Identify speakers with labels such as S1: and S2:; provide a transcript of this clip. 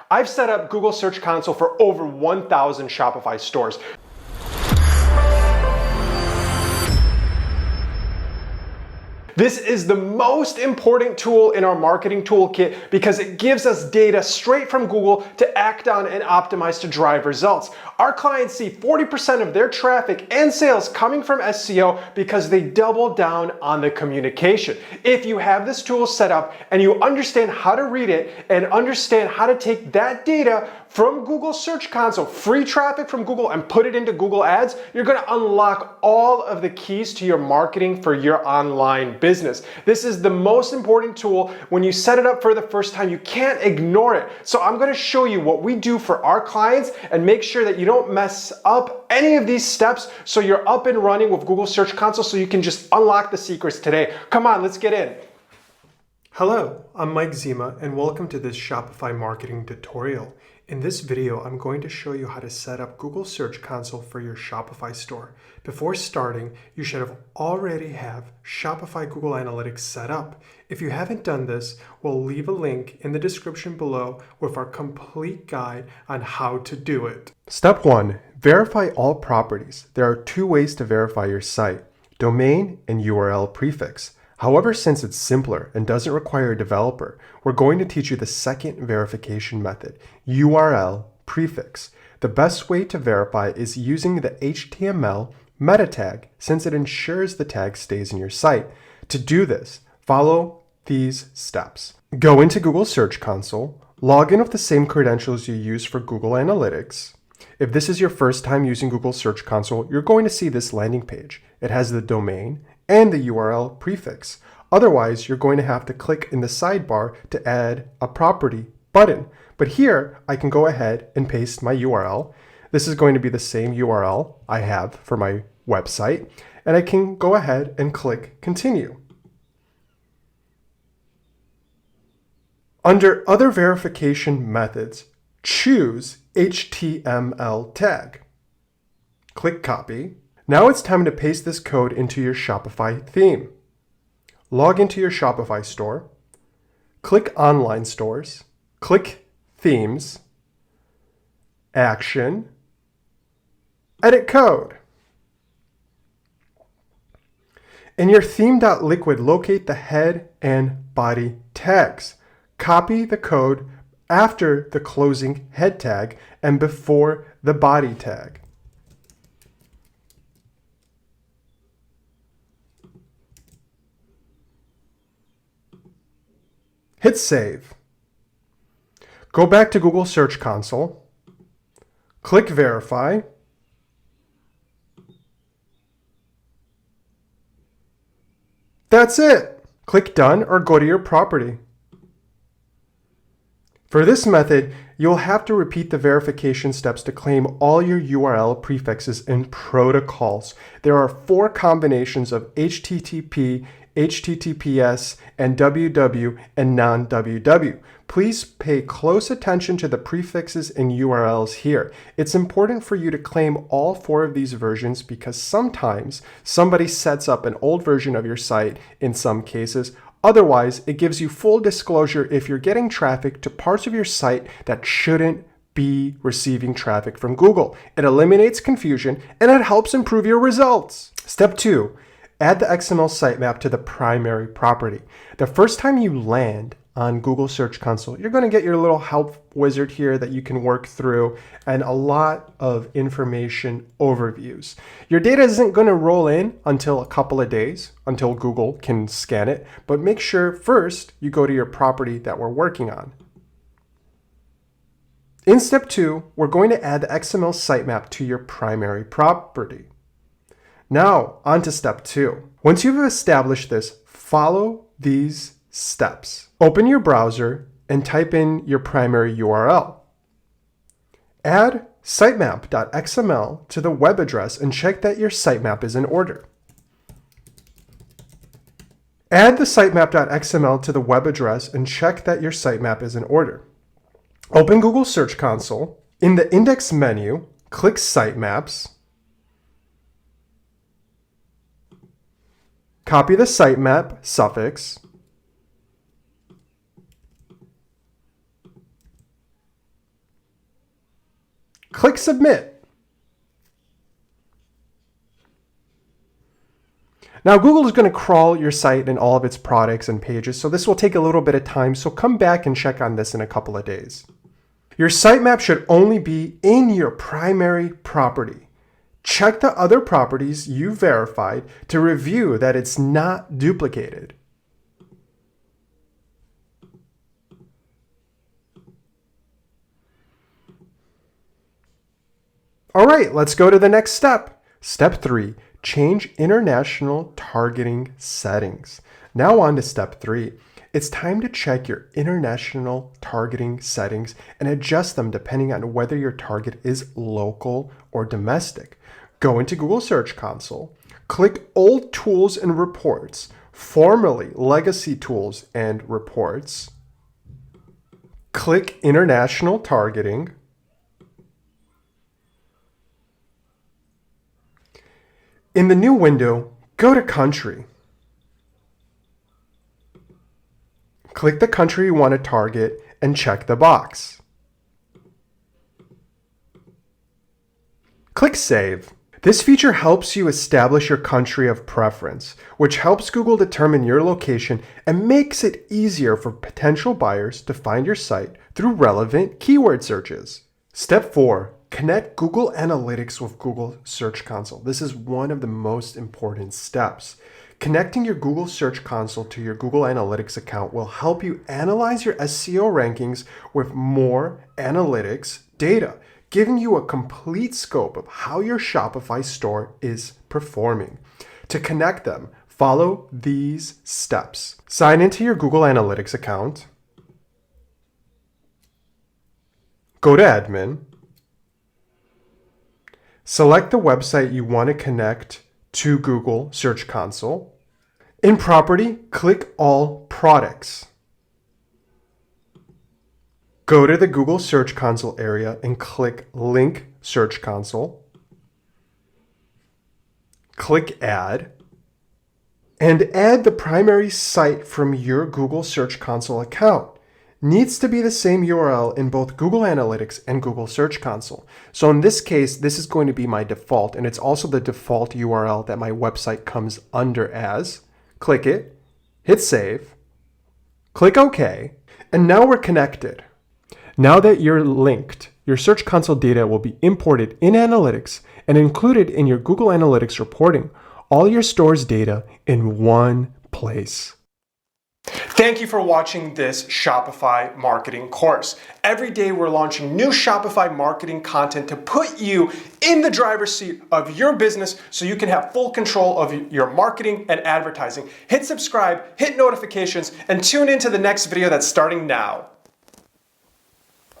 S1: I've set up Google Search Console for over 1,000 Shopify stores. This is the most important tool in our marketing toolkit because it gives us data straight from Google to act on and optimize to drive results. Our clients see 40% of their traffic and sales coming from SEO because they double down on the communication. If you have this tool set up and you understand how to read it and understand how to take that data from Google Search Console, free traffic from Google, and put it into Google Ads, you're gonna unlock all of the keys to your marketing for your online business. This is the most important tool. When you set it up for the first time, you can't ignore it. So I'm gonna show you what we do for our clients and make sure that you don't mess up any of these steps so you're up and running with Google Search Console so you can just unlock the secrets today. Come on, let's get in. Hello, I'm Mike Zima and welcome to this Shopify marketing tutorial. In this video, I'm going to show you how to set up Google Search Console for your Shopify store. Before starting, you should already have Shopify Google Analytics set up. If you haven't done this, we'll leave a link in the description below with our complete guide on how to do it. Step 1, verify all properties. There are two ways to verify your site: domain and URL prefix. However, since it's simpler and doesn't require a developer, we're going to teach you the second verification method, URL prefix. The best way to verify is using the HTML meta tag, since it ensures the tag stays in your site. To do this, follow these steps. Go into Google Search Console, log in with the same credentials you use for Google Analytics. If this is your first time using Google Search Console, you're going to see this landing page. It has the domain and the URL prefix. Otherwise, you're going to have to click in the sidebar to add a property button. But here, I can go ahead and paste my URL. This is going to be the same URL I have for my website, and I can go ahead and click continue. Under other verification methods, choose HTML tag. Click copy. Now it's time to paste this code into your Shopify theme. Log into your Shopify store, click Online Stores, click Themes, Action, Edit Code. In your theme.liquid, locate the head and body tags. Copy the code after the closing head tag and before the body tag. Hit save. Go back to Google Search Console. Click verify. That's it. Click done or go to your property. For this method, you'll have to repeat the verification steps to claim all your URL prefixes and protocols. There are 4 combinations of HTTP, HTTPS, and www and non-www. Please pay close attention to the prefixes and URLs here. It's important for you to claim all 4 of these versions because sometimes somebody sets up an old version of your site in some cases. Otherwise, it gives you full disclosure if you're getting traffic to parts of your site that shouldn't be receiving traffic from Google. It eliminates confusion and it helps improve your results. Step 2. Add the XML sitemap to the primary property. The first time you land on Google Search Console, you're going to get your little help wizard here that you can work through and a lot of information overviews. Your data isn't going to roll in until a couple of days, until Google can scan it, but make sure first you go to your property that we're working on. In step 2, we're going to add the XML sitemap to your primary property. Now, on to step 2. Once you've established this, follow these steps. Open your browser and type in your primary URL. Add sitemap.xml to the web address and check that your sitemap is in order. Add the sitemap.xml to the web address and check that your sitemap is in order. Open Google Search Console. In the index menu, click Sitemaps. Copy the sitemap suffix. Click Submit. Now Google is going to crawl your site and all of its products and pages, so this will take a little bit of time, so come back and check on this in a couple of days. Your sitemap should only be in your primary property. Check the other properties you verified to review that it's not duplicated. All right, let's go to the next step. Step 3, change international targeting settings. Now on to step 3. It's time to check your international targeting settings and adjust them depending on whether your target is local or domestic. Go into Google Search Console, click Old Tools and Reports, formerly Legacy Tools and Reports. Click International Targeting. In the new window, go to Country. Click the country you want to target and check the box. Click Save. This feature helps you establish your country of preference, which helps Google determine your location and makes it easier for potential buyers to find your site through relevant keyword searches. Step 4. Connect Google Analytics with Google Search Console. This is one of the most important steps. Connecting your Google Search Console to your Google Analytics account will help you analyze your SEO rankings with more analytics data, giving you a complete scope of how your Shopify store is performing. To connect them, follow these steps. Sign into your Google Analytics account. Go to Admin. Select the website you want to connect to Google Search Console. In Property, click All Products. Go to the Google Search Console area and click Link Search Console. Click Add. And add the primary site from your Google Search Console account. Needs to be the same URL in both Google Analytics and Google Search Console. So in this case, this is going to be my default, and it's also the default URL that my website comes under as. Click it, hit Save, click OK, and now we're connected. Now that you're linked, your Search Console data will be imported in Analytics and included in your Google Analytics reporting, all your store's data in one place. Thank you for watching this Shopify marketing course. Every day we're launching new Shopify marketing content to put you in the driver's seat of your business so you can have full control of your marketing and advertising. Hit subscribe, hit notifications, and tune into the next video that's starting now.